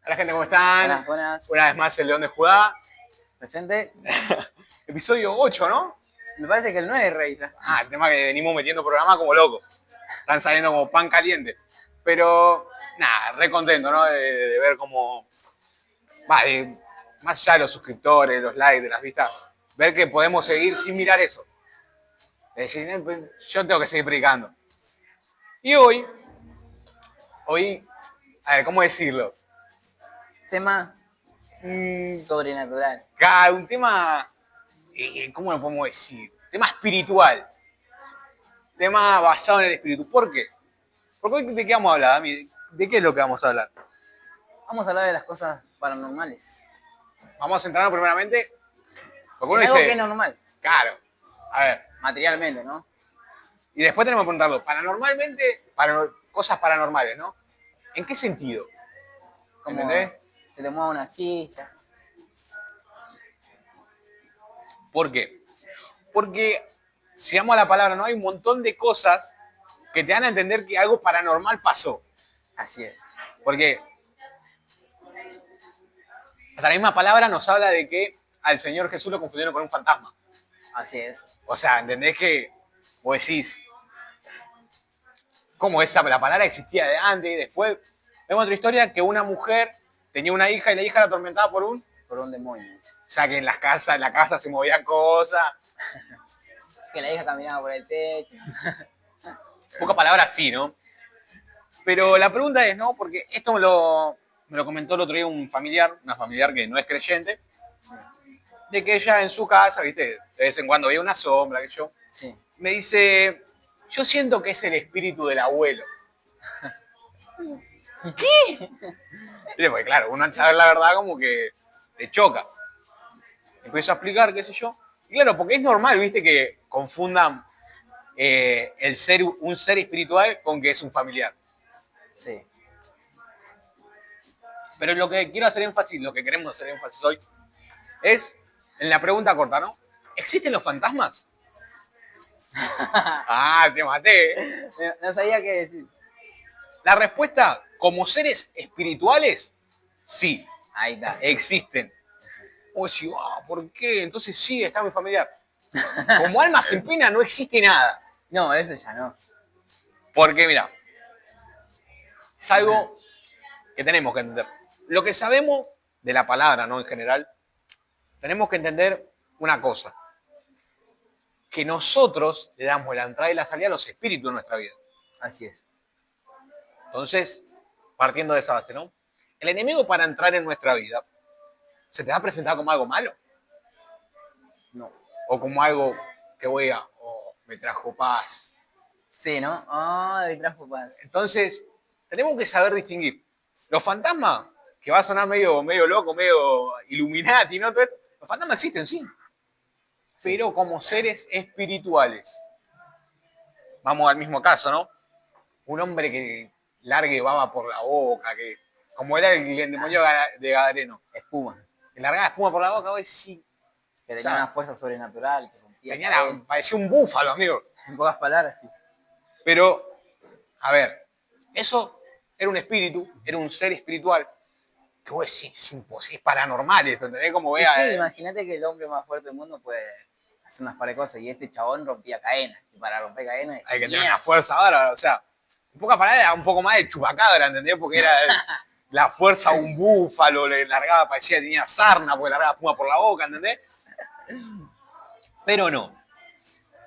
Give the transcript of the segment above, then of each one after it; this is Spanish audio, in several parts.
Hola gente, ¿cómo están? Buenas, buenas. Una vez más el León de Judá. Presente. Episodio 8, ¿no? Me parece que el 9 Rey ya. El tema que venimos metiendo programa como locos. Están saliendo como pan caliente. Pero, nada, re contento, ¿no? De ver cómo... más allá de los suscriptores, los likes, de las vistas, ver que podemos seguir sin mirar eso. Es decir, yo tengo que seguir predicando. Y hoy, a ver, ¿cómo decirlo? Tema Mm, sobrenatural. Un tema, ¿cómo lo podemos decir? Tema espiritual. Tema basado en el espíritu. ¿Por qué? Porque hoy de qué vamos a hablar, Ami? ¿De qué es lo que vamos a hablar? Vamos a hablar de las cosas paranormales. Vamos a centrarnos primeramente. Porque uno En algo dice, que es normal, claro, a ver. materialmente, ¿no? Y después tenemos que preguntarlo, paranormalmente, cosas paranormales, ¿no? ¿En qué sentido? Como ¿Entendés? se te mueve una silla. ¿Por qué? Porque, si vamos a la palabra, ¿no? Hay un montón de cosas que te dan a entender que algo paranormal pasó. Así es. Porque hasta la misma palabra nos habla de que al Señor Jesús lo confundieron con un fantasma. Así es. O sea, ¿entendés que vos decís cómo la palabra existía de antes y después? Vemos otra historia que una mujer tenía una hija y la hija la atormentaba por un demonio. O sea, que en la casa se movían cosas. Que la hija caminaba por el techo. Pocas palabras sí, ¿no? Pero la pregunta es, ¿no? Porque esto me lo comentó el otro día una familiar que no es creyente, de que ella en su casa, ¿viste? De vez en cuando veía una sombra, que yo. Sí. Me dice, yo siento que es el espíritu del abuelo. ¿Qué? Porque claro, uno al saber la verdad como que te choca. Empiezo a explicar, qué sé yo. Y claro, porque es normal, ¿viste? Que confundan un ser espiritual con que es un familiar. Sí. Pero lo que quiero hacer énfasis, lo que queremos hacer énfasis hoy, es en la pregunta corta, ¿no? ¿Existen los fantasmas? Te maté. No sabía qué decir. La respuesta, como seres espirituales, sí. Ahí está. Existen. O si, ¿por qué? Entonces sí, está mi familiar. Como almas en pena no existe nada. No, eso ya no. Porque, mira, es algo que tenemos que entender. Lo que sabemos de la palabra, ¿no? En general, tenemos que entender una cosa. Que nosotros le damos la entrada y la salida a los espíritus de nuestra vida. Así es. Entonces, partiendo de esa base, ¿no? El enemigo para entrar en nuestra vida se te va a presentar como algo malo. No. O como algo que me trajo paz. Sí, ¿no? me trajo paz. Entonces, tenemos que saber distinguir. Los fantasmas, que va a sonar medio loco, medio Illuminati, ¿no? Los fantasmas existen, sí. Pero como seres espirituales. Vamos al mismo caso, ¿no? Un hombre que largue baba por la boca, que como era el demonio de Gadareno. Espuma. Que largaba espuma por la boca, hoy sí. Que tenía una fuerza sobrenatural. Parecía un búfalo, amigo. En pocas palabras, sí. Pero, a ver, eso era un espíritu, era un ser espiritual. Que vos decís, es imposible, es paranormal esto, ¿entendés? Como vea. Sí, imagínate que el hombre más fuerte del mundo puede hacer unas par de cosas y este chabón rompía cadenas. Y para romper cadenas hay que tener una fuerza bárbara, o sea, en pocas palabras era un poco más de chupacabra, ¿entendés? Porque era la fuerza de un búfalo, le largaba, parecía que tenía sarna, porque largaba espuma por la boca, ¿entendés? Pero no.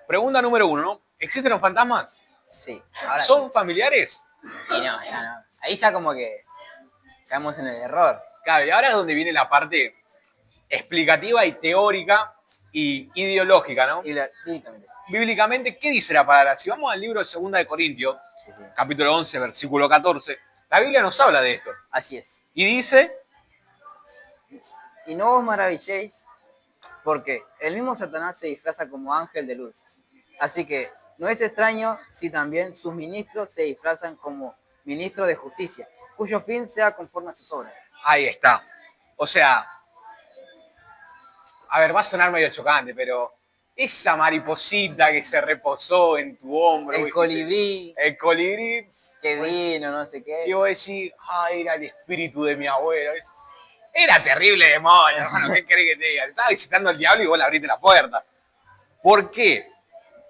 Pregunta número 1, ¿no? ¿Existen los fantasmas? Sí. ¿Son familiares? Y no, ya no. Ahí ya como que caemos en el error. Claro, y ahora es donde viene la parte explicativa y teórica y ideológica, ¿no? Bíblicamente. Bíblicamente, ¿qué dice la palabra? Si vamos al libro de 2 de Corintios, capítulo 11, versículo 14, la Biblia nos habla de esto. Así es. Y dice... Y no os maravilléis, porque el mismo Satanás se disfraza como ángel de luz. Así que no es extraño si también sus ministros se disfrazan como ministros de justicia, cuyo fin sea conforme a sus obras. Ahí está. O sea, a ver, va a sonar medio chocante, pero esa mariposita que se reposó en tu hombro. El ¿viste? colibrí El colibrí. que Pues, vino, no sé y qué. vos decís, ay, era el espíritu de mi abuelo. Era terrible demonio, hermano, ¿qué querés que te diga? Te estaba visitando el diablo y vos le abriste la puerta. ¿Por qué?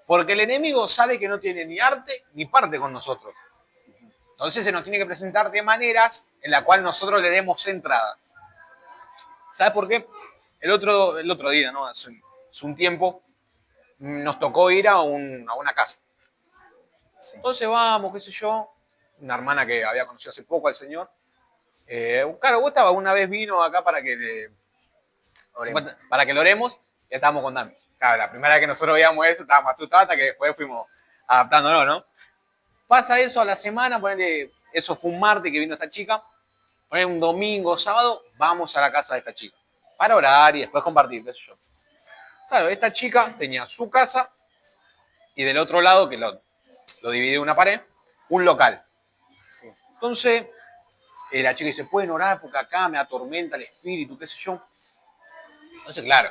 Porque el enemigo sabe que no tiene ni arte ni parte con nosotros. Entonces se nos tiene que presentar de maneras en la cual nosotros le demos entrada. ¿Sabes por qué? El otro día, ¿no? Hace un tiempo, nos tocó ir a una casa. Sí. Entonces vamos, qué sé yo, una hermana que había conocido hace poco al señor. Claro, una vez vino acá para que lo oremos, y estábamos con Dami. Claro, la primera vez que nosotros veíamos eso, estábamos asustados hasta que después fuimos adaptándonos, ¿no? Pasa eso a la semana, ponele, eso fue un martes que vino esta chica, ponele un domingo, sábado, vamos a la casa de esta chica, para orar y después compartir, qué sé yo. Claro, esta chica tenía su casa y del otro lado, que lo divide una pared, un local. Sí. Entonces, la chica dice, pueden orar porque acá me atormenta el espíritu, qué sé yo. Entonces, claro,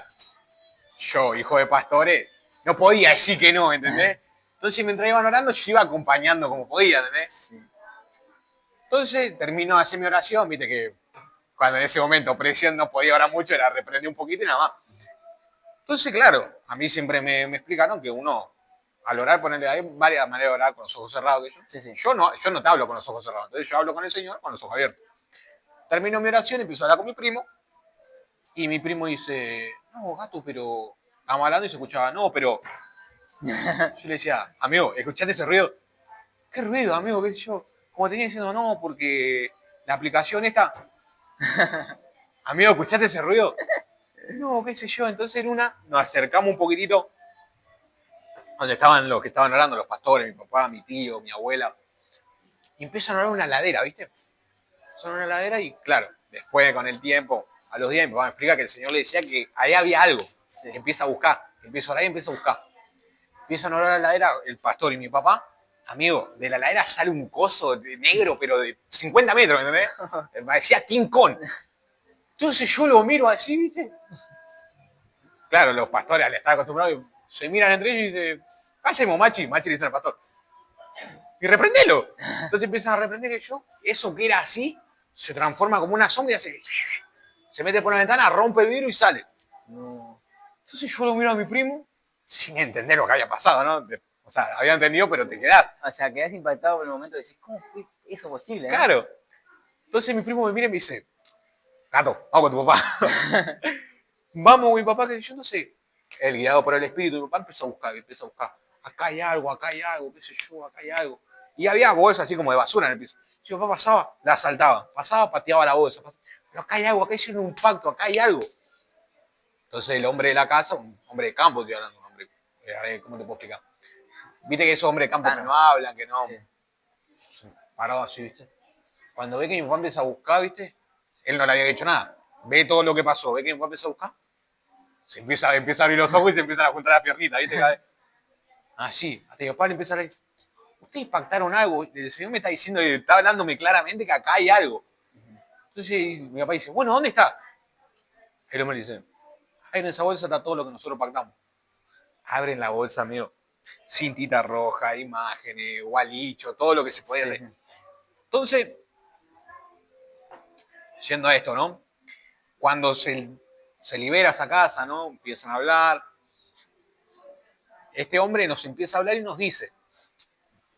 yo, hijo de pastores, no podía decir que no, ¿entendés? Entonces, mientras iban orando, yo iba acompañando como podía, ¿entendés? Sí. Entonces, terminó de hacer mi oración, viste que cuando en ese momento presión no podía orar mucho, la reprendí un poquito y nada más. Entonces, claro, a mí siempre me explicaron que uno, al orar, hay varias maneras de orar con los ojos cerrados. Sí, sí. Yo no te hablo con los ojos cerrados, entonces yo hablo con el Señor con los ojos abiertos. Termino mi oración, empiezo a hablar con mi primo, y mi primo dice, no, gato, pero... Estábamos hablando y se escuchaba, no, pero... Yo le decía, amigo, ¿escuchaste ese ruido? ¿Qué ruido, amigo? ¿Qué sé yo? Como tenía diciendo, no, porque la aplicación esta... Amigo, ¿escuchaste ese ruido? No, qué sé yo. Entonces en una nos acercamos un poquitito donde estaban los que estaban orando, los pastores, mi papá, mi tío, mi abuela. Y empiezan a orar una ladera, ¿viste? Son una ladera y claro, después con el tiempo, a los días mi papá me explica que el Señor le decía que ahí había algo. Sí. Que empieza a buscar, que empieza a orar y empieza a buscar. Empiezan a orar a la ladera el pastor y mi papá. Amigo, de la ladera sale un coso negro, pero de 50 metros, ¿entendés? Me parecía King Kong. Entonces yo lo miro así, ¿viste? Claro, los pastores al estar acostumbrados se miran entre ellos y dicen, ¿qué hacemos, Machi? Machi le dice al pastor. Y reprendelo. Entonces empiezan a reprender que eso que era así, se transforma como una sombra y se mete por la ventana, rompe el vidrio y sale. No. Entonces yo lo miro a mi primo sin entender lo que había pasado, ¿no? O sea, había entendido, pero te quedás. O sea, quedás impactado por el momento de decir, ¿cómo fue eso posible? Claro. Entonces mi primo me mira y me dice, gato, vamos con tu papá. Vamos, mi papá, que yo no sé. Él, guiado por el espíritu, mi papá empezó a buscar. Acá hay algo, qué sé yo, acá hay algo. Y había bolsas así como de basura en el piso. Si mi papá pasaba, la saltaba. Pasaba, pateaba la bolsa. Pero acá hay algo, acá hicieron un pacto, acá hay algo. Entonces el hombre de la casa, un hombre de campo, estoy hablando, un hombre, ¿cómo te puedo explicar? Viste que esos hombres de campo que no hablan, que no... Sí. Parado así, ¿viste? Cuando ve que mi papá empieza a buscar, ¿viste? Él no le había dicho nada. Ve todo lo que pasó, ve que mi papá empieza a buscar. Se empieza a abrir los ojos y se empiezan a juntar las piernitas, ¿viste? Así, hasta mi papá le empieza a decir, ¿ustedes pactaron algo? El señor me está diciendo, está hablándome claramente que acá hay algo. Entonces mi papá dice, bueno, ¿dónde está? El hombre dice, ahí en esa bolsa está todo lo que nosotros pactamos. Abren la bolsa, amigo. Cintita roja, imágenes, gualicho, todo lo que se puede hacer. Sí. Entonces, yendo a esto, ¿no? Cuando se libera esa casa, ¿no? Empiezan a hablar. Este hombre nos empieza a hablar y nos dice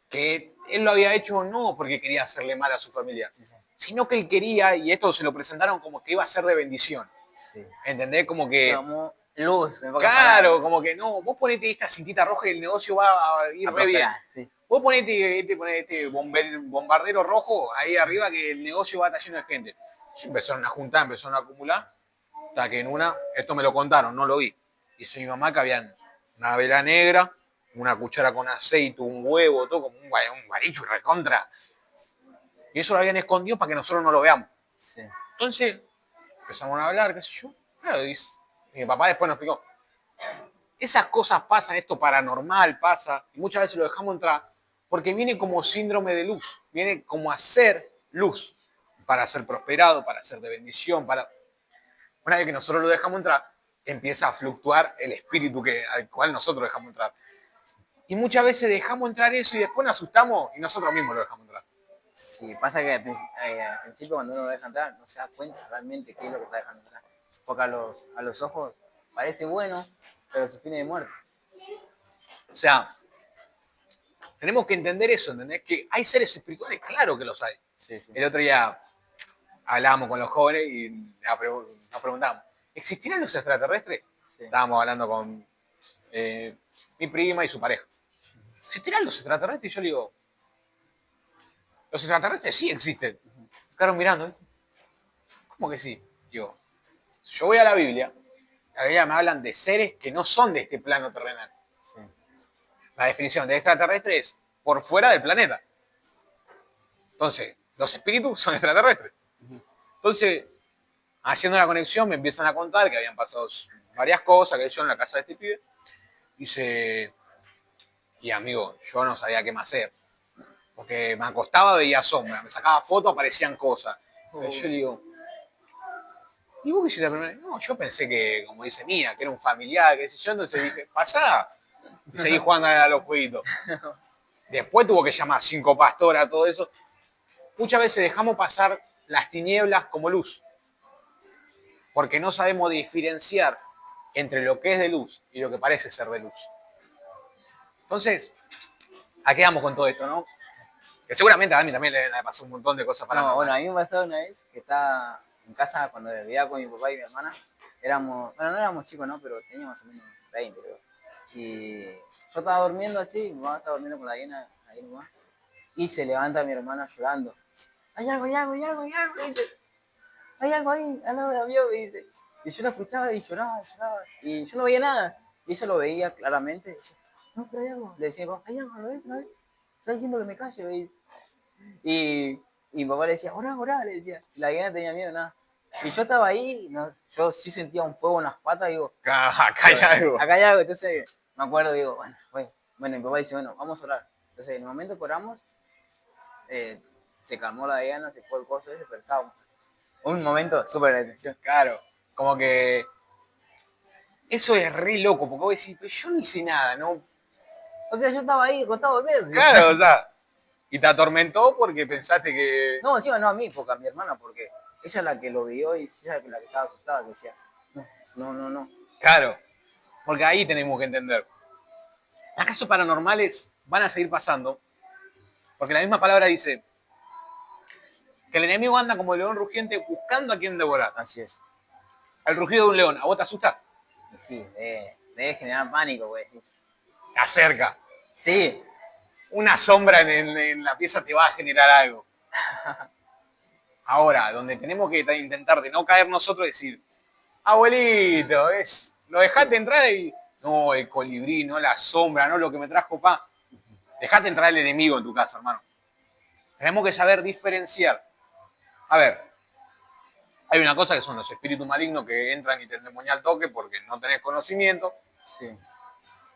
que él lo había hecho no porque quería hacerle mal a su familia, sino que él quería, y esto se lo presentaron como que iba a ser de bendición. Sí. ¿Entendés? Como que... Como luz. Claro, como que no, vos ponete esta cintita roja y el negocio va a ir re bien. Sí. Vos ponete este bombardero rojo ahí arriba que el negocio va a estar lleno de gente. Se empezaron a juntar, empezaron a acumular, hasta que en una, esto me lo contaron, no lo vi. Dice mi mamá que habían una vela negra, una cuchara con aceite, un huevo, todo como un guaricho recontra. Y eso lo habían escondido para que nosotros no lo veamos. Sí. Entonces, empezamos a hablar, qué sé yo. Claro, y mi papá después nos explicó. Esas cosas pasan, esto paranormal pasa, y muchas veces lo dejamos entrar, porque viene como síndrome de luz, viene como a ser luz, para ser prosperado, para ser de bendición, para... Una vez que nosotros lo dejamos entrar, empieza a fluctuar el espíritu al cual nosotros dejamos entrar. Y muchas veces dejamos entrar eso y después nos asustamos y nosotros mismos lo dejamos entrar. Sí, pasa que al principio cuando uno lo deja entrar no se da cuenta realmente qué es lo que está dejando entrar. Porque a los ojos parece bueno, pero su fin es de muerte. O sea, tenemos que entender eso, ¿entendés? Que hay seres espirituales, claro que los hay. Sí, sí. El otro día hablábamos con los jóvenes y nos preguntábamos, ¿existirán los extraterrestres? Sí. Estábamos hablando con mi prima y su pareja. ¿Existirán los extraterrestres? Y yo le digo, los extraterrestres sí existen. Quedaron mirando, ¿eh? ¿Cómo que sí? Digo, yo voy a la Biblia me hablan de seres que no son de este plano terrenal. Sí. La definición de extraterrestre es por fuera del planeta. Entonces, los espíritus son extraterrestres. Entonces, haciendo la conexión, me empiezan a contar que habían pasado varias cosas que yo en la casa de este pibe. Dice, y amigo, yo no sabía qué más hacer. Porque me acostaba, veía sombras, me sacaba fotos, aparecían cosas. Yo le digo, ¿y vos qué hiciste primero? No, yo pensé que, como dice Mía, que era un familiar, qué sé yo, entonces dije, pasá. Y seguí jugando a los jueguitos. Después tuvo que llamar 5 pastoras, todo eso. Muchas veces dejamos pasar las tinieblas como luz. Porque no sabemos diferenciar entre lo que es de luz y lo que parece ser de luz. Entonces, ¿a qué vamos con todo esto, no? Que seguramente a mí también le pasó un montón de cosas para No, bueno, a mí me pasó una vez que estaba en casa cuando vivía con mi papá y mi hermana. Bueno, no éramos chicos, ¿no? Pero teníamos más o menos 20, creo. Y yo estaba durmiendo así, mi mamá estaba durmiendo con la hiena ahí nomás. Y se levanta mi hermana llorando. Hay algo, dice. Hay algo ahí, al lado de avión, me dice. Y yo la escuchaba y lloraba. Y yo no veía nada. Y ella lo veía claramente. Y decía, no, pero hay algo. Le decía, hay algo, ¿lo ves? Está diciendo que me calle, me dice. Y mi papá le decía, orá, le decía. La hiena tenía miedo, nada. Y yo estaba ahí, no, yo sí sentía un fuego en las patas, digo, acá hay algo. acá hay algo. Entonces me acuerdo, digo, bueno, mi papá dice, bueno, vamos a orar. Entonces en el momento que oramos, se calmó la hiena, se fue el coso ese, pero estábamos. Un momento súper de tensión. Claro, como que eso es re loco, porque vos decís, pero yo no hice nada, ¿no? O sea, yo estaba ahí acostado dormido. Claro, o sea, y te atormentó porque pensaste que... No, encima no a mí, porque a mi hermana, porque ella es la que lo vio y ella es la que estaba asustada, que decía, no. Claro, porque ahí tenemos que entender. Los casos paranormales van a seguir pasando, porque la misma palabra dice que el enemigo anda como el león rugiente buscando a quien devorar. Así es. El rugido de un león, ¿a vos te asusta? Sí, debe generar pánico, pues decís. Te acerca. Sí. Una sombra en la pieza te va a generar algo. Ahora, donde tenemos que intentar de no caer nosotros y decir, abuelito, lo dejaste entrar y... No, el colibrí, no la sombra, no lo que me trajo pa. Dejate entrar el enemigo en tu casa, hermano. Tenemos que saber diferenciar. A ver, hay una cosa que son los espíritus malignos que entran y te endemonian al toque porque no tenés conocimiento. Sí.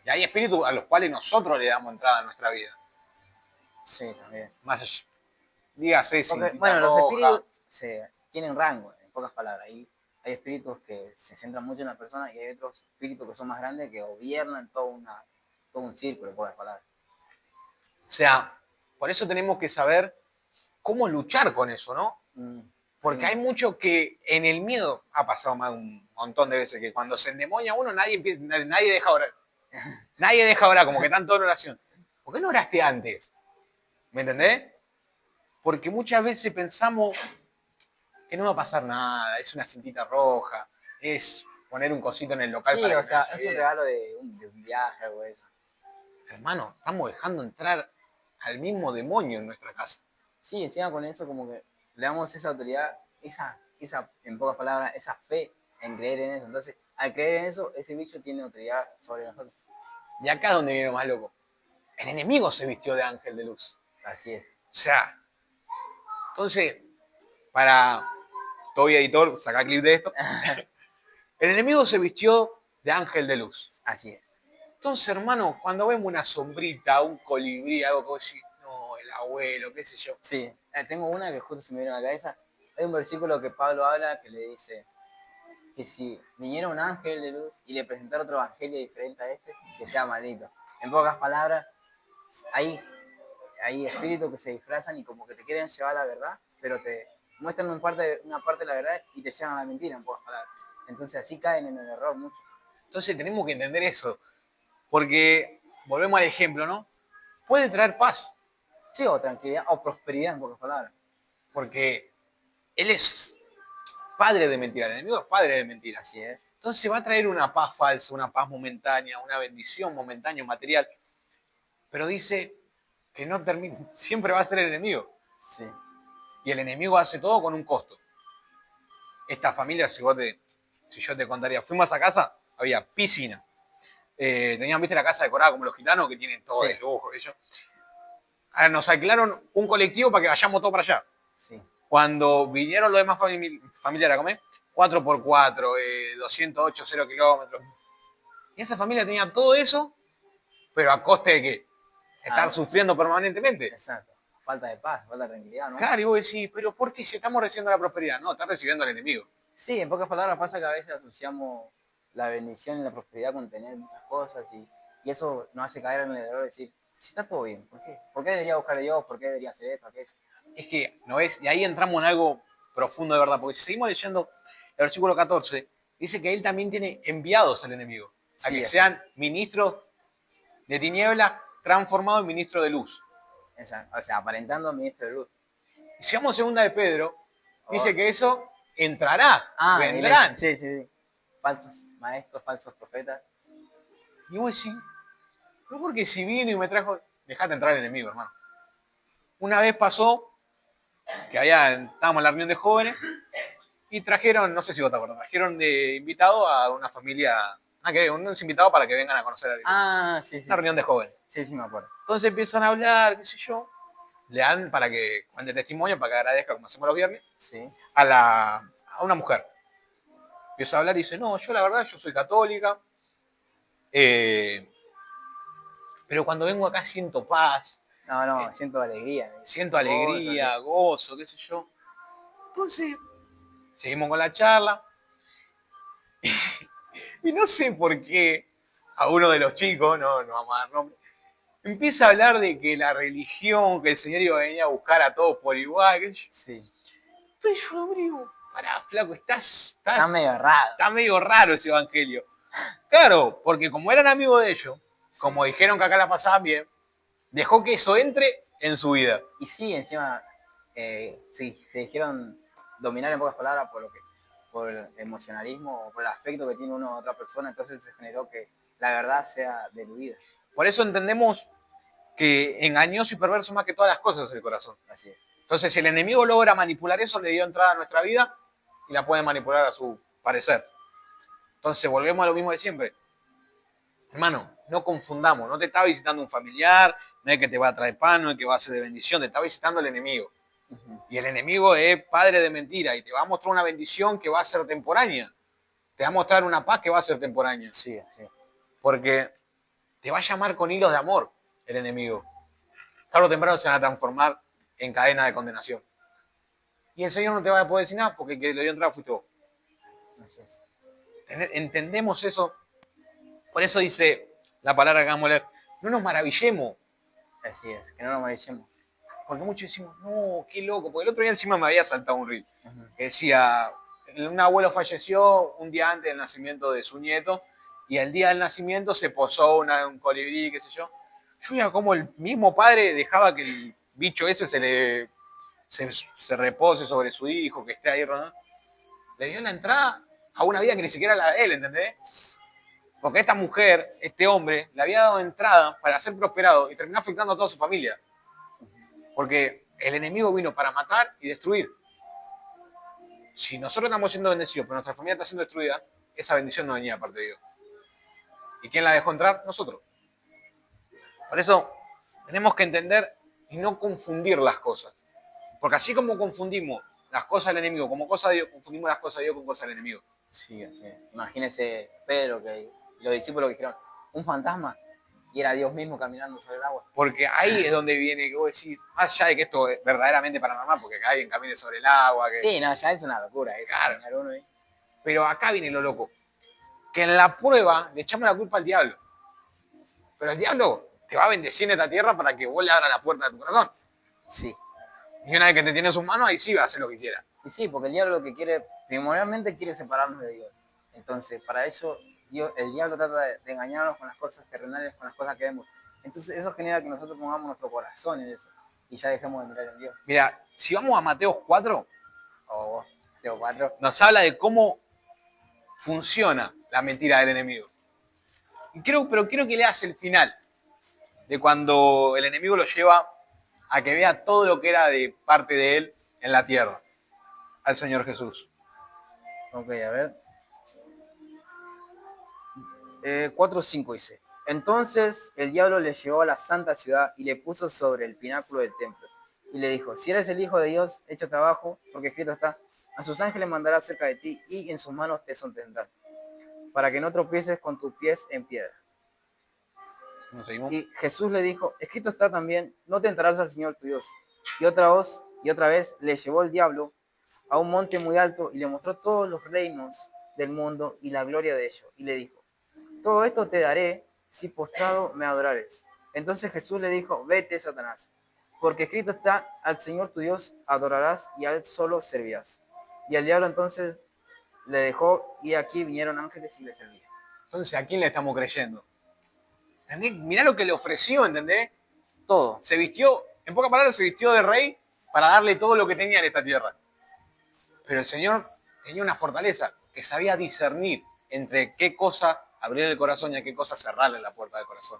Y hay espíritus a los cuales nosotros le damos entrada a nuestra vida. Sí, también. Más allá. Dígase, Porque, bueno, los espíritus tienen rango, en pocas palabras. Hay espíritus que se centran mucho en la persona y hay otros espíritus que son más grandes que gobiernan todo un círculo, en pocas palabras. O sea, por eso tenemos que saber cómo luchar con eso, ¿no? Porque hay mucho que en el miedo ha pasado más un montón de veces que cuando se endemonia uno nadie deja orar. Nadie deja orar, como que tanto en oración. ¿Por qué no oraste antes? ¿Me entendés? Porque muchas veces pensamos que no va a pasar nada, es una cintita roja, es poner un cosito en el local Sí, para o que sea, vaya es bien. un regalo de un viaje, algo de eso. Hermano, estamos dejando entrar al mismo demonio en nuestra casa. Sí, encima con eso como que le damos esa autoridad, esa, en pocas palabras, esa fe en creer en eso. Entonces, al creer en eso, ese bicho tiene autoridad sobre nosotros. Y acá es donde viene lo más loco. El enemigo se vistió de ángel de luz. Así es. O sea, entonces, para todo editor, saca clip de esto. El enemigo se vistió de ángel de luz. Así es. Entonces, hermano, cuando vemos una sombrita, un colibrí, algo que vos decís, no, el abuelo, qué sé yo. Sí, tengo una que justo se me vino a la cabeza. Hay un versículo que Pablo habla que le dice, que si viniera un ángel de luz y le presentara otro evangelio diferente a este, que sea maldito. En pocas palabras, hay espíritus que se disfrazan y como que te quieren llevar a la verdad, pero te muestran una parte de la verdad y te llevan a la mentira, en pocas palabras. Entonces así caen en el error mucho. Entonces tenemos que entender eso. Porque, volvemos al ejemplo, ¿no? Puede traer paz. Sí, o tranquilidad, o prosperidad, en pocas palabras. Porque él es padre de mentira. El enemigo es padre de mentira. Así es. Entonces va a traer una paz falsa, una paz momentánea, una bendición momentánea, material. Pero dice que no termina. Siempre va a ser el enemigo. Sí. Y el enemigo hace todo con un costo. Esta familia, si yo te contaría, fuimos a casa, había piscina. Tenían, viste, la casa decorada como los gitanos que tienen todo de lujo. Ellos. Ahora nos alquilaron un colectivo para que vayamos todos para allá. Sí. Cuando vinieron los demás familiares a comer, 4x4, 208, 0 kilómetros. Y esa familia tenía todo eso, pero a coste de qué? Estar sufriendo permanentemente. Exacto. Falta de paz, falta de tranquilidad, ¿no? Claro, y vos decís, pero ¿por qué si estamos recibiendo la prosperidad? No, estás recibiendo al enemigo. Sí, en pocas palabras pasa que a veces asociamos la bendición y la prosperidad con tener muchas cosas y eso nos hace caer en el error de decir, si está todo bien, ¿por qué? ¿Por qué debería buscar a Dios? ¿Por qué debería hacer esto, aquello? Es que, ¿no ves? Y ahí entramos en algo profundo de verdad, porque si seguimos leyendo el versículo 14, dice que él también tiene enviados al enemigo, a que sean ministros de tinieblas transformados en ministros de luz. O sea, aparentando ministro de luz. Y si vamos a segunda de Pedro, dice que eso entrará, vendrán. Sí. Falsos maestros, falsos profetas. Y vos decís, no porque si vino y me trajo, dejate entrar el enemigo, hermano. Una vez pasó que estábamos en la reunión de jóvenes y trajeron, no sé si vos te acuerdas, trajeron de invitado a una familia, unos invitados para que vengan a conocer a la iglesia. Sí. Una reunión de jóvenes. Sí, me acuerdo. Entonces empiezan a hablar, qué sé yo, le dan para que cuente testimonio, para que agradezca, como hacemos los viernes, a una mujer. Empieza a hablar y dice, no, yo la verdad, yo soy católica, pero cuando vengo acá siento paz. Siento alegría. Siento alegría, gozo, qué sé yo. Entonces, seguimos con la charla. Y no sé por qué a uno de los chicos, no vamos a dar nombre, empieza a hablar de que la religión, que el Señor iba a venir a buscar a todos por igual. Sí. Entonces yo lo digo, pará, flaco, está medio raro. Está medio raro ese evangelio. Claro, porque como eran amigos de ellos, como dijeron que acá la pasaban bien, dejó que eso entre en su vida. Y sí, encima, se dijeron dominar en pocas palabras por el emocionalismo o por el afecto que tiene uno a otra persona, entonces se generó que la verdad sea deludida. Por eso entendemos que engañoso y perverso más que todas las cosas es el corazón. Así es. Entonces, si el enemigo logra manipular eso, le dio entrada a nuestra vida y la puede manipular a su parecer. Entonces, volvemos a lo mismo de siempre. Hermano, no confundamos, no te está visitando un familiar, no es que te va a traer pan, no es que va a ser de bendición, te está visitando el enemigo. Y el enemigo es padre de mentira y te va a mostrar una bendición que va a ser temporánea. Te va a mostrar una paz que va a ser temporánea. Sí. Porque te va a llamar con hilos de amor el enemigo. Tarde o temprano se van a transformar en cadena de condenación. Y el Señor no te va a poder decir nada porque el que le dio entrada fuiste vos. Así es. Entendemos eso. Por eso dice la palabra que vamos a leer, no nos maravillemos. Así es, que no nos maravillemos. Porque muchos decimos, no, qué loco. Porque el otro día encima me había saltado un reel. Que decía, un abuelo falleció un día antes del nacimiento de su nieto y el día del nacimiento se posó un colibrí, qué sé yo. Yo veía como el mismo padre dejaba que el bicho ese se repose sobre su hijo, que esté ahí rodando. Le dio la entrada a una vida que ni siquiera era la de él, ¿entendés? Porque esta mujer, este hombre, le había dado entrada para ser prosperado y terminó afectando a toda su familia. Porque el enemigo vino para matar y destruir. Si nosotros estamos siendo bendecidos, pero nuestra familia está siendo destruida, esa bendición no venía de parte de Dios. ¿Y quién la dejó entrar? Nosotros. Por eso tenemos que entender y no confundir las cosas. Porque así como confundimos las cosas del enemigo como cosas de Dios, confundimos las cosas de Dios con cosas del enemigo. Sí, así es. Imagínese Pedro, que los discípulos que dijeron, un fantasma, y era Dios mismo caminando sobre el agua. Porque ahí es donde viene que vos decís, más allá de que esto es verdaderamente paranormal, porque que alguien camine sobre el agua. Que... Sí, no, ya es una locura eso. Claro. Uno ahí. Pero acá viene lo loco. Que en la prueba le echamos la culpa al diablo. Pero el diablo te va a bendecir en esta tierra para que vos le abras la puerta de tu corazón. Sí. Y una vez que te tiene en sus manos, ahí sí va a hacer lo que quiera. Y sí, porque el diablo lo que quiere, primordialmente quiere separarnos de Dios. Entonces, para eso, el diablo trata de engañarnos con las cosas terrenales, con las cosas que vemos. Entonces, eso genera que nosotros pongamos nuestro corazón en eso. Y ya dejemos de mirar en Dios. Mira, si vamos a Mateo 4, O Teo 4. nos habla de cómo funciona la mentira del enemigo. Pero quiero que leas el final de cuando el enemigo lo lleva a que vea todo lo que era de parte de él en la tierra, al Señor Jesús. Ok, a ver. 4:5 dice. Entonces el diablo le llevó a la santa ciudad y le puso sobre el pináculo del templo. Y le dijo, si eres el Hijo de Dios, échate abajo, porque escrito está, a sus ángeles mandará cerca de ti y en sus manos te sostendrán, para que no tropieces con tus pies en piedra. ¿Nos seguimos? Y Jesús le dijo, escrito está también, no tentarás al Señor tu Dios. Y otra vez le llevó el diablo a un monte muy alto y le mostró todos los reinos del mundo y la gloria de ellos. Y le dijo, todo esto te daré si postrado me adorares. Entonces Jesús le dijo, vete, Satanás, porque escrito está, al Señor tu Dios adorarás y a él solo servirás. Y el diablo entonces le dejó y aquí vinieron ángeles y le servían. Entonces, ¿a quién le estamos creyendo? ¿Entendés? Mirá lo que le ofreció, ¿entendés? Todo. Se vistió, en pocas palabras, se vistió de rey para darle todo lo que tenía en esta tierra. Pero el Señor tenía una fortaleza, que sabía discernir entre qué cosa abrir el corazón y a qué cosa cerrarle la puerta del corazón.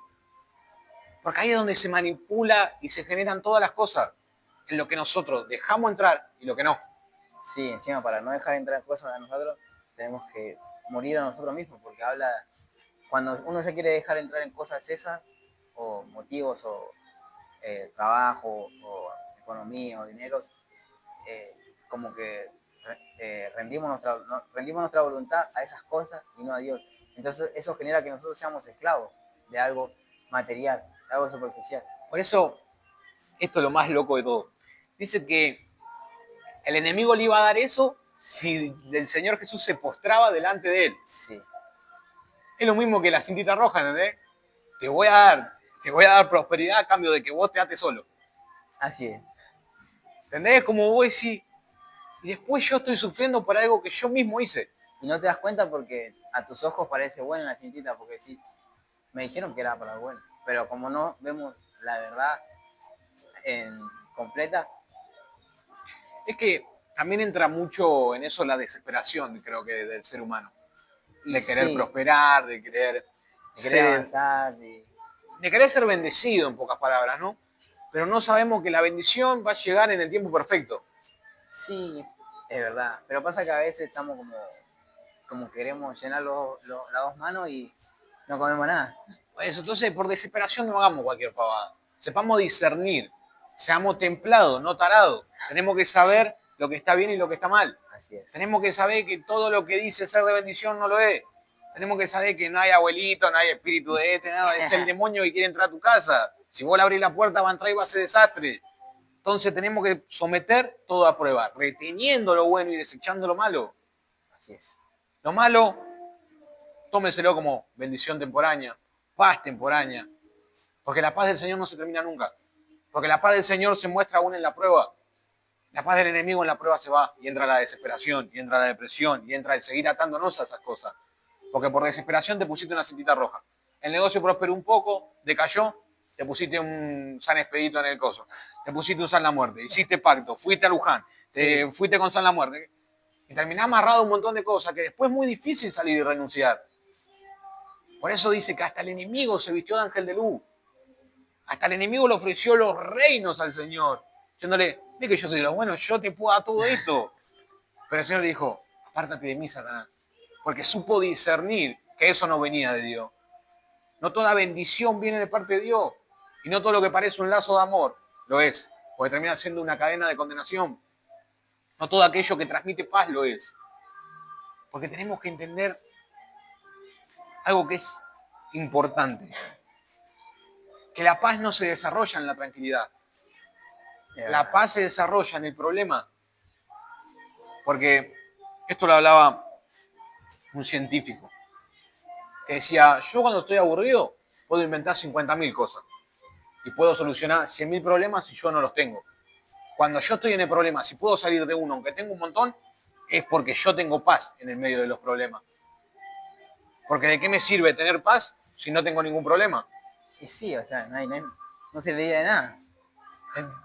Porque ahí es donde se manipula y se generan todas las cosas, en lo que nosotros dejamos entrar y lo que no. Sí, encima para no dejar entrar cosas a nosotros, tenemos que morir a nosotros mismos, porque habla, cuando uno se quiere dejar entrar en cosas esas, o motivos, o trabajo, o economía, o dinero, como que rendimos nuestra voluntad a esas cosas y no a Dios. Entonces eso genera que nosotros seamos esclavos de algo material, de algo superficial. Por eso, esto es lo más loco de todo. Dice que el enemigo le iba a dar eso si el Señor Jesús se postraba delante de él. Sí. Es lo mismo que la cintita roja, ¿entendés? Te voy a dar prosperidad a cambio de que vos te ates solo. Así es. ¿Entendés? Como vos decís, y después yo estoy sufriendo por algo que yo mismo hice. Y no te das cuenta porque a tus ojos parece buena la cintita, porque sí, me dijeron que era para bueno. Pero como no vemos la verdad completa, Es que también entra mucho en eso la desesperación, creo que, del ser humano. y De querer sí, prosperar, de querer avanzar. de querer ser bendecido, en pocas palabras, ¿no? Pero no sabemos que la bendición va a llegar en el tiempo perfecto. Sí, es verdad. Pero pasa que a veces estamos como queremos llenar las dos manos y no comemos nada. Eso, entonces, por desesperación no hagamos cualquier pavada. Sepamos discernir. Seamos templados, no tarados. Tenemos que saber lo que está bien y lo que está mal. Así es. Tenemos que saber que todo lo que dice ser de bendición no lo es. Tenemos que saber que no hay abuelito, no hay espíritu de nada. Es el demonio que quiere entrar a tu casa. Si vos le abrís la puerta, va a entrar y va a ser desastre. Entonces tenemos que someter todo a prueba, reteniendo lo bueno y desechando lo malo. Así es. Lo malo, tómeselo como bendición temporánea, paz temporánea. Porque la paz del Señor no se termina nunca. Porque la paz del Señor se muestra aún en la prueba. La paz del enemigo en la prueba se va y entra la desesperación, y entra la depresión, y entra el seguir atándonos a esas cosas. Porque por desesperación te pusiste una cintita roja. El negocio prosperó un poco, decayó, te pusiste un San Expedito en el coso. Te pusiste un San la Muerte, hiciste pacto, fuiste a Luján, fuiste con San la Muerte. Y terminás amarrado a un montón de cosas que después es muy difícil salir y renunciar. Por eso dice que hasta el enemigo se vistió de ángel de luz. Hasta el enemigo le ofreció los reinos al Señor. Diciéndole, ve que yo soy lo bueno, yo te puedo dar todo esto. Pero el Señor le dijo, apártate de mí, Satanás. Porque supo discernir que eso no venía de Dios. No toda bendición viene de parte de Dios. Y no todo lo que parece un lazo de amor lo es. Porque termina siendo una cadena de condenación. No todo aquello que transmite paz lo es. Porque tenemos que entender algo que es importante. Que la paz no se desarrolla en la tranquilidad. La paz se desarrolla en el problema. Porque esto lo hablaba un científico, que decía, yo cuando estoy aburrido puedo inventar 50.000 cosas y puedo solucionar 100.000 problemas si yo no los tengo. Cuando yo estoy en el problema, si puedo salir de uno, aunque tengo un montón, es porque yo tengo paz en el medio de los problemas. Porque ¿de qué me sirve tener paz si no tengo ningún problema? Y sí, o sea, no se le dice de nada.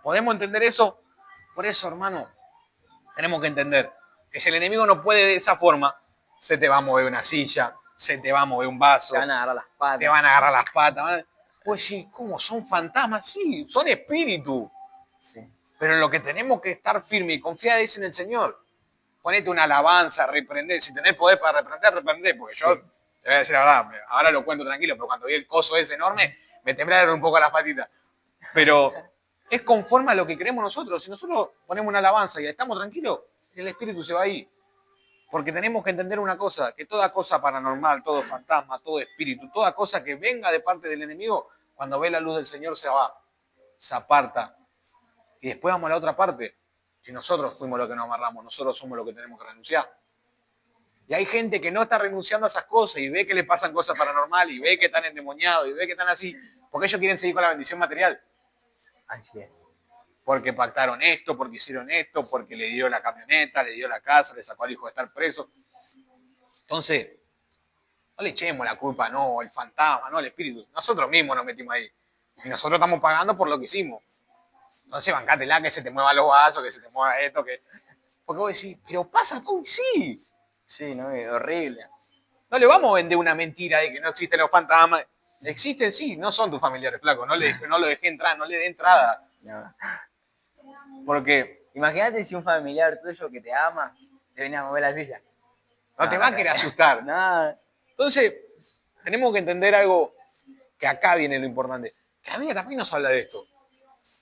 ¿Podemos entender eso? Por eso, hermano, tenemos que entender que si el enemigo no puede de esa forma, se te va a mover una silla, se te va a mover un vaso, Te van a agarrar las patas. te van a agarrar las patas. Pues sí, ¿cómo? ¿Son fantasmas? Sí, son espíritus. Sí. Pero lo que tenemos que estar firme y confiar es en el Señor. Ponete una alabanza, reprender. Si tenés poder para reprender, reprender. Porque yo, te voy a decir la verdad, ahora lo cuento tranquilo, pero cuando vi el coso ese enorme, me temblaron un poco las patitas. Pero es conforme a lo que queremos nosotros. Si nosotros ponemos una alabanza y estamos tranquilos, el espíritu se va ahí. Porque tenemos que entender una cosa, que toda cosa paranormal, todo fantasma, todo espíritu, toda cosa que venga de parte del enemigo, cuando ve la luz del Señor se va, se aparta. Y después vamos a la otra parte. Si nosotros fuimos los que nos amarramos, nosotros somos los que tenemos que renunciar. Y hay gente que no está renunciando a esas cosas y ve que le pasan cosas paranormales y ve que están endemoniados y ve que están así, porque ellos quieren seguir con la bendición material. Así es. Porque pactaron esto, porque hicieron esto, porque le dio la camioneta, le dio la casa, le sacó al hijo de estar preso. Entonces, no le echemos la culpa, no, el fantasma, no, el espíritu. Nosotros mismos nos metimos ahí. Y nosotros estamos pagando por lo que hicimos. Entonces, bancátela, que se te muevan los vasos, que se te mueva esto, que... Porque vos decís, pero pasa todo, sí. Sí, ¿no? Es horrible. No le vamos a vender una mentira de que no existen los fantasmas. Existen, sí, no son tus familiares, flaco. No lo dejé entrar, no le dé entrada. No. Porque Imagínate si un familiar tuyo que te ama te viene a mover la silla. no te va a querer asustar. Nada. Entonces, tenemos que entender algo que acá viene lo importante. Que la Biblia también nos habla de esto.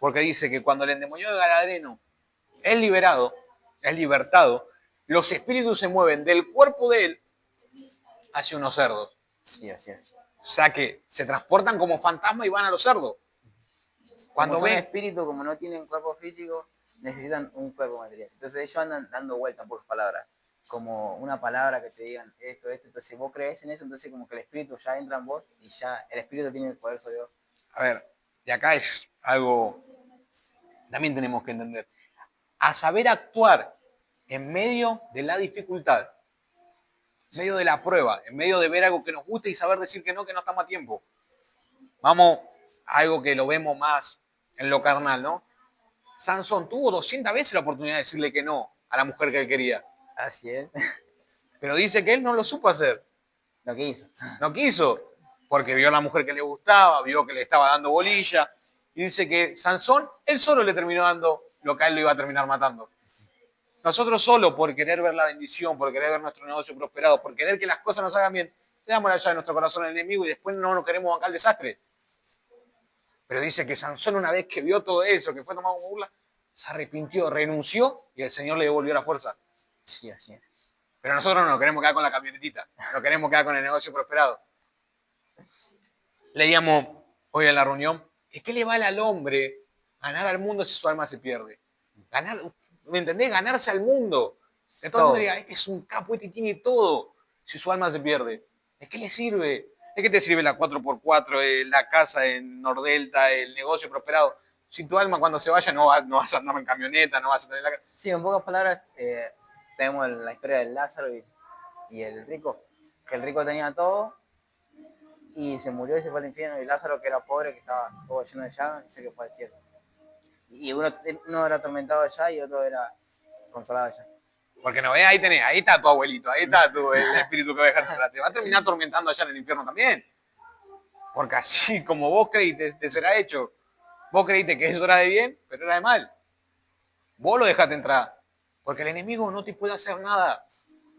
Porque dice que cuando el endemoniado de Gadareno es liberado, es libertado, los espíritus se mueven del cuerpo de él hacia unos cerdos. Sí, así es. O sea que se transportan como fantasmas y van a los cerdos. Cuando Como son ven, espíritus, como no tienen cuerpo físico, necesitan un cuerpo material. Entonces ellos andan dando vueltas por palabras. Como una palabra que te digan esto, esto. Entonces si vos crees en eso, entonces como que el espíritu ya entra en vos y ya el espíritu tiene el poder sobre vos. a ver, y acá es algo, también tenemos que entender, a saber actuar en medio de la dificultad, en medio de la prueba, en medio de ver algo que nos guste y saber decir que no estamos a tiempo. Vamos a algo que lo vemos más en lo carnal, ¿no? Sansón tuvo 200 veces la oportunidad de decirle que no a la mujer que él quería, Así es. pero dice que él no lo supo hacer, Lo que hizo. no quiso, porque vio a la mujer que le gustaba, vio que le estaba dando bolilla, y dice que Sansón, él solo le terminó dando lo que a él lo iba a terminar matando. Nosotros solo por querer ver la bendición, por querer ver nuestro negocio prosperado, por querer que las cosas nos hagan bien, le damos la llave de nuestro corazón al enemigo y después no nos queremos bancar el desastre. Pero dice que Sansón, una vez que vio todo eso, que fue tomado como burla, se arrepintió, renunció y el Señor le devolvió la fuerza. Sí, así es. Pero nosotros no nos queremos quedar con la camionetita, no queremos quedar con el negocio prosperado. Leíamos hoy en la reunión que ¿qué le vale al hombre ganar al mundo si su alma se pierde? Ganar, ¿me entendés? Ganarse al mundo. De todo el mundo diga, este es un capo, este tiene todo, si su alma se pierde. ¿De qué le sirve? ¿De qué te sirve la 4x4, la casa en Nordelta, el negocio prosperado? Si tu alma cuando se vaya no vas a andar en camioneta, no vas a tener la casa. Sí, en pocas palabras, tenemos la historia del Lázaro y el rico. Que el rico tenía todo y se murió y se fue al infierno. Y Lázaro, que era pobre, que estaba todo lleno de llagas, dice que fue al cielo. Y uno era atormentado allá y otro era consolado allá. Porque no ves, ahí tenés, ahí está tu abuelito, ahí está el espíritu que va a dejar atrás. Te va a terminar atormentando allá en el infierno también. Porque así como vos creíste, te será hecho. Vos creíste que eso era de bien, pero era de mal. Vos lo dejaste entrar. Porque el enemigo no te puede hacer nada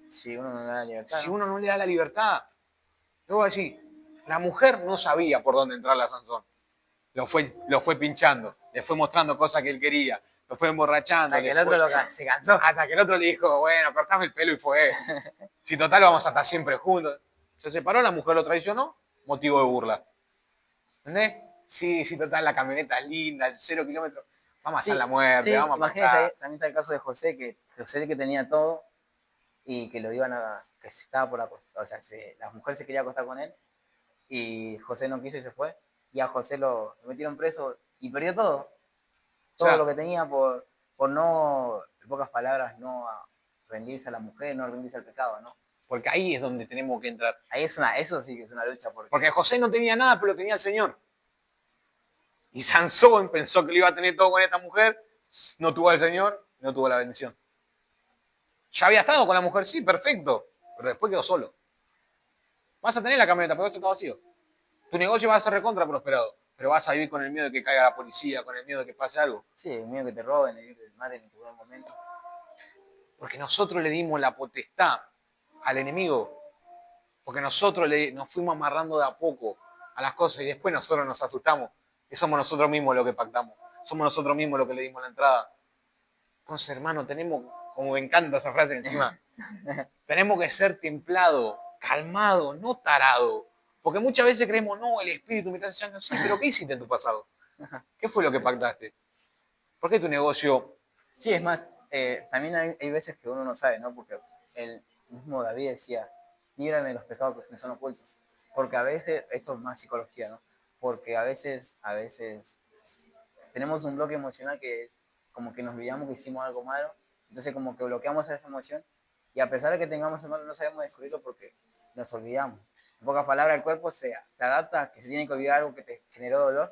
Si uno no le da la libertad. si uno no le da la libertad. Luego así, la mujer no sabía por dónde entrarle a Sansón. Lo fue pinchando, le fue mostrando cosas que él quería, lo fue emborrachando. Hasta que el otro se cansó. Hasta que el otro le dijo, bueno, cortame el pelo y fue. Si total vamos a estar siempre juntos. Se separó, la mujer lo traicionó, motivo de burla. ¿Entendés? Sí, total, la camioneta es linda, el 0 kilómetros. Vamos a hacer la muerte, sí, vamos a imagínate, matar. también está el caso de José, que José que tenía todo, y que lo iban a, que se estaba por acostar, o sea, la mujer se quería acostar con él y José no quiso y se fue. Y a José lo metieron preso y perdió todo, O todo lo sea, que tenía por no, en pocas palabras, no rendirse a la mujer, no rendirse al pecado, ¿no? porque ahí es donde tenemos que entrar. Ahí eso sí que es una lucha Porque porque, José no tenía nada, pero tenía al Señor. Y Sansón pensó que lo iba a tener todo con esta mujer, no tuvo al Señor, no tuvo la bendición. Ya había estado con la mujer, sí, perfecto, pero después quedó solo. Vas a tener la camioneta, pero esto está vacío. Tu negocio va a ser recontra prosperado, pero vas a vivir con el miedo de que caiga la policía, con el miedo de que pase algo. sí, el miedo que te roben, el miedo que te maten en tu buen momento. Porque nosotros le dimos la potestad al enemigo. Porque nosotros nos fuimos amarrando de a poco a las cosas y después nosotros nos asustamos. Y somos nosotros mismos los que pactamos. Somos nosotros mismos los que le dimos la entrada. Entonces, hermano, tenemos, como me encanta esa frase encima, tenemos que ser templado, calmado, no tarado. Porque muchas veces creemos, no, el espíritu me está echando así, pero ¿qué hiciste en tu pasado? ¿Qué fue lo que pactaste? ¿Por qué tu negocio? Sí, es más, también hay veces que uno no sabe, ¿no? Porque el mismo David decía, líbrame de los pecados que se me son ocultos. Porque a veces, esto es más psicología, ¿no? Porque a veces tenemos un bloque emocional que es como que nos olvidamos que hicimos algo malo, entonces como que bloqueamos esa emoción y a pesar de que tengamos el malo no sabemos descubrirlo porque nos olvidamos. En pocas palabras, el cuerpo se adapta a que se tiene que olvidar algo que te generó dolor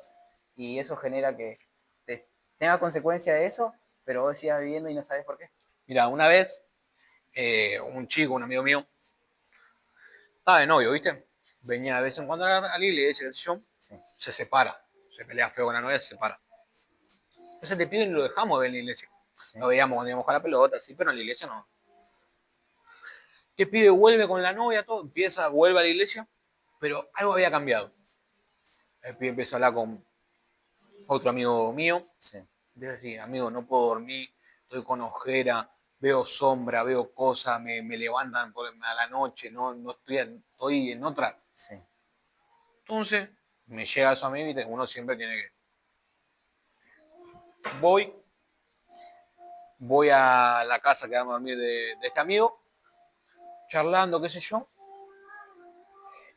y eso genera que te, tenga consecuencia de eso, pero vos sigas viviendo y no sabes por qué. Mira, una vez, un chico, un amigo mío, estaba de novio, ¿viste? Venía de vez en cuando a la iglesia, qué sé yo, Sí, se separa. Se pelea feo con la novia, se separa. Entonces te piden y lo dejamos de ver en la iglesia. sí, Lo veíamos cuando íbamos a la pelota, sí, pero en la iglesia no. Te pide, vuelve con la novia, todo, empieza, vuelve a la iglesia, pero algo había cambiado. El pibe empieza a hablar con otro amigo mío, sí, empieza a decir, amigo, no puedo dormir, estoy con ojera, veo sombra, veo cosas, me levantan a la noche, no estoy en otra. sí, Entonces, me llega eso a mí, ¿viste? Uno siempre tiene que... Voy, voy a la casa que vamos a dormir de este amigo, charlando, qué sé yo,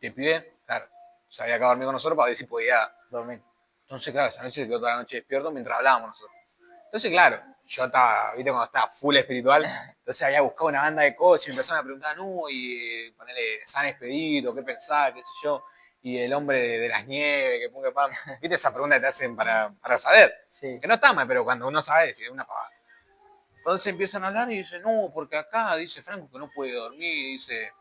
y el pibe, claro, se había acabado de dormir con nosotros para ver si podía. dormir. Entonces, claro, esa noche se quedó toda la noche despierto mientras hablábamos nosotros. Entonces, claro, yo estaba, viste, cuando estaba full espiritual, entonces había buscado una banda de cosas y me empezaron a preguntar, no, y ponerle San Expedito, qué pensás, qué sé yo, y el hombre de las nieves, que ponga pam. Viste esa pregunta que te hacen para saber. Sí, Que no está mal, pero cuando uno sabe, es una pavada. Entonces empiezan a hablar y dicen, no, porque acá, dice Franco, que no puede dormir, dice.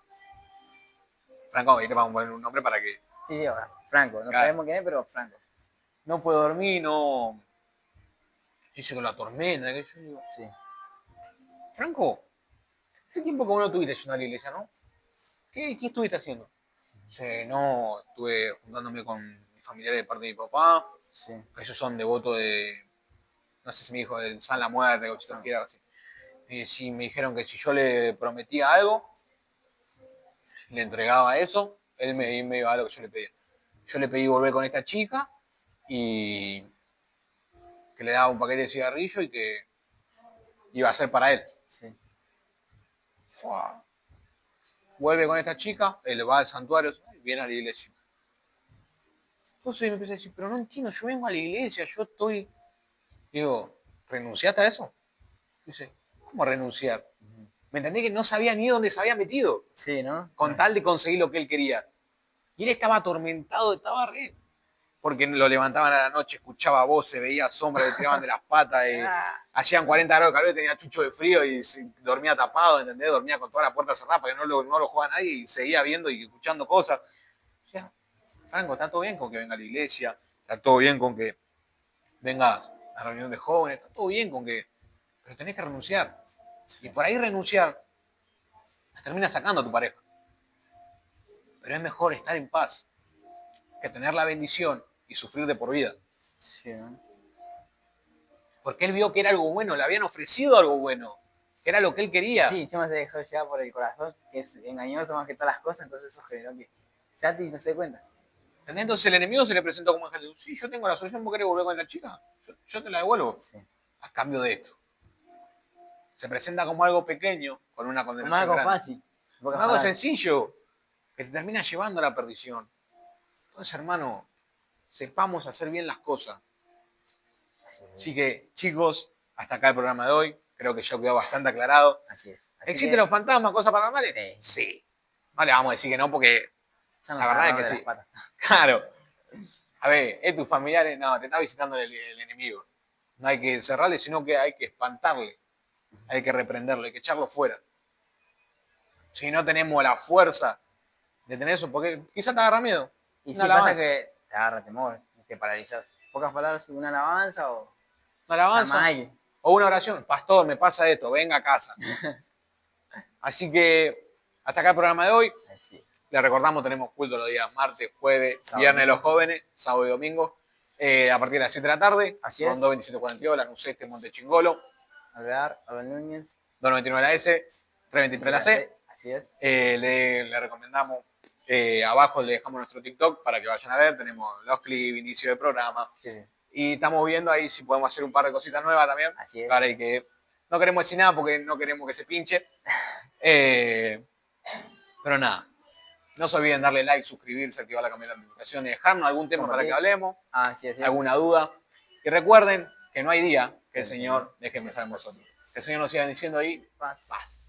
Franco, ahí te vamos a poner un nombre para que. sí, sí, Franco, no Claro, sabemos quién es, pero Franco. no puede dormir, no. Dice que la tormenta, que yo digo, Sí, Franco, hace tiempo que vos no estuviste yendo a la iglesia, ¿no? ¿Qué estuviste haciendo? Dice, no, estuve juntándome con mis familiares de parte de mi papá, sí, que ellos son devotos de, no sé si me dijo, del San La Muerte, o ah, algo así. Y si me dijeron que si yo le prometía algo, le entregaba eso, sí, me iba a dar lo que yo le pedía. Yo le pedí volver con esta chica y que le daba un paquete de cigarrillo y que iba a ser para él. sí, Fua. Vuelve con esta chica, él va al santuario y viene a la iglesia. Entonces me empecé a decir, pero no entiendo, yo vengo a la iglesia, yo estoy. Digo, ¿renunciaste a eso? Dice, ¿cómo renunciar? ujú. ¿Me entendés que no sabía ni dónde se había metido? Sí, ¿no? Con tal de conseguir lo que él quería. Y él estaba atormentado, estaba re. Porque lo levantaban a la noche, escuchaba voces, veía sombras, le tiraban de las patas, Ah, hacían 40 grados de calor, tenía chucho de frío y dormía tapado, ¿entendés? Dormía con toda la puerta cerrada para que no lo juega nadie y seguía viendo y escuchando cosas. O sea, Franco, está todo bien con que venga a la iglesia, está todo bien con que vengas a la reunión de jóvenes, está todo bien con que. Pero tenés que renunciar. Y sí, por ahí renunciar termina sacando a tu pareja. Pero es mejor estar en paz que tener la bendición y sufrir de por vida. sí, ¿no? Porque él vio que era algo bueno, le habían ofrecido algo bueno, que era lo que él Y sí, quería. encima se dejó llevar por el corazón, que es engañoso más que todas las cosas, entonces eso generó que Sati no se dé cuenta. ¿Entendés? Entonces el enemigo se le presentó como ángel de luz. Sí, yo tengo la solución, ¿vos querés volver con la chica? Yo te la devuelvo. Sí, A cambio de esto. se presenta como algo pequeño, con una Como condenación algo grande. fácil. en pocas Como algo palabras. sencillo, que te termina llevando a la perdición. Entonces, hermano, sepamos hacer bien las cosas. Así que, chicos, hasta acá el programa de hoy. Creo que ya quedó bastante aclarado. Así es. Así ¿Existen que los fantasmas, cosas paranormales? Sí. Sí. No le vamos a decir que no, porque ya nos la verdad es agarraron que de sí. las patas. Claro. A ver, es tus familiares, no, te está visitando el enemigo. No hay que cerrarle, sino que hay que espantarle. Hay que reprenderle, hay que echarlo fuera. Si no tenemos la fuerza de tener eso, porque quizás te agarra miedo. Y Una sí, pasa alabanza. que te agarra temor, te paralizas. En pocas palabras, una alabanza o Una llama a alabanza. alguien. O una oración. Pastor, me pasa esto, venga a casa. Así que hasta acá el programa de hoy. Así es. Les recordamos, tenemos culto los días martes, jueves, Sábado, viernes de los domingo. jóvenes, sábado y domingo, a partir de las 7 de la tarde. Así con es. 22742, la Nuseste, Montechingolo, Alvear, Abel Núñez. 299 la S, 323 la C. Así es. Le recomendamos, abajo le dejamos nuestro TikTok para que vayan a ver. Tenemos los clips, inicio del programa. Sí, sí. Y estamos viendo ahí si podemos hacer un par de cositas nuevas también. Así es. Para que no queremos decir nada porque no queremos que se pinche. Pero nada. No se olviden darle like, suscribirse, activar la campanita de notificaciones, dejarnos algún tema para que hablemos, Así es. alguna duda. Y recuerden que no hay día que el Señor deje de pensar en vosotros. Que el Señor nos siga diciendo ahí Paz. paz.